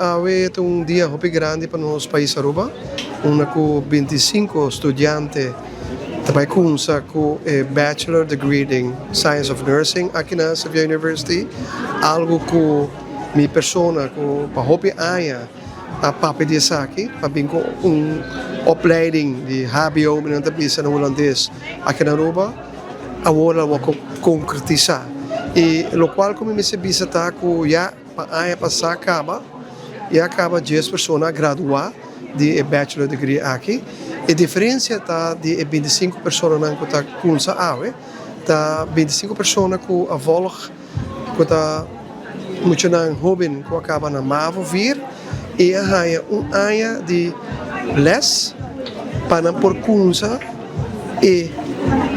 Hoy es un día muy grande para nuestro país Aruba. Com 25 estudiantes trabalham com Bachelor Degree in Science of Nursing aqui na Xavier University. Algo que minha pessoa, para hopi aya, a papi de aqui, para vir com opleiding de HBO, menanta bisa no holandês aqui na Aruba, agora vou concretizar. E lo qual como me se bisa tá que já para aya passar acaba 10 pessoas graduar de Bachelor Degree aqui. A diferença está de 25 pessoas que estão com essa área, tá 25 pessoas que a volg, que está muito jovem, que acaba na MAVO vir, e há área de les para por curso e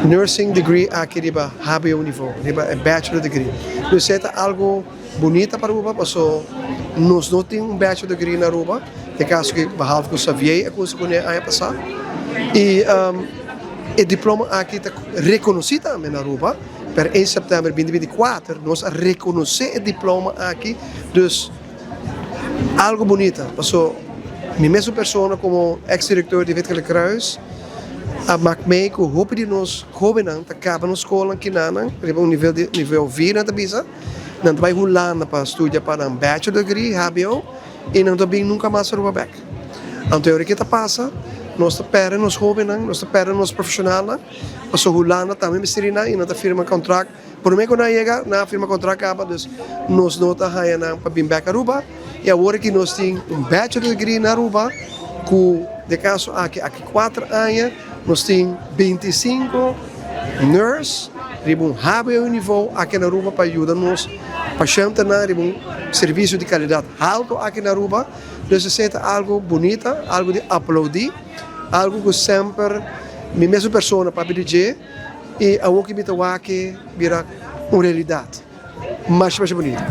nursing degree aqui de HBO nível, de Bachelor Degree. Então, é algo bonito para o Aruba, nós não temos Bachelor Degree na Aruba, é caso que behalve que eu sabia, é coisa que eu ia passar. E o diploma aqui está reconhecido também na Aruba, per 1 setembro de 2024, nós reconhecemos o diploma aqui, dus algo bonito. Minha mesma pessoa como ex-diretor de Witgele Kruis, maak mee que hoop de nós jovens te acaba na escola aqui na nível 4 na tabisa, não vai rolar para estudar para um Bachelor Degree, HBO, e não também nunca mais Aruba back. Então, o que está passa, nós esperamos nos jovens, nós esperamos nos profissionais, nós rolando também miserina e nós firma contrato. Por mim, quando chega, na firma contrato acaba, dus nós não está aí para vir back Aruba, e agora que nós temos Bachelor Degree na Aruba, que de caso aqui 4 anos, nós temos 25 nurses, de HBO nível aqui na Aruba para ajudar-nos pacientes a serviço de qualidade alto aqui na Aruba. Então, é algo bonito, algo de aplaudir, algo que sempre minha mesma pessoa para pedir e a o que me toca vira uma realidade mais bonita.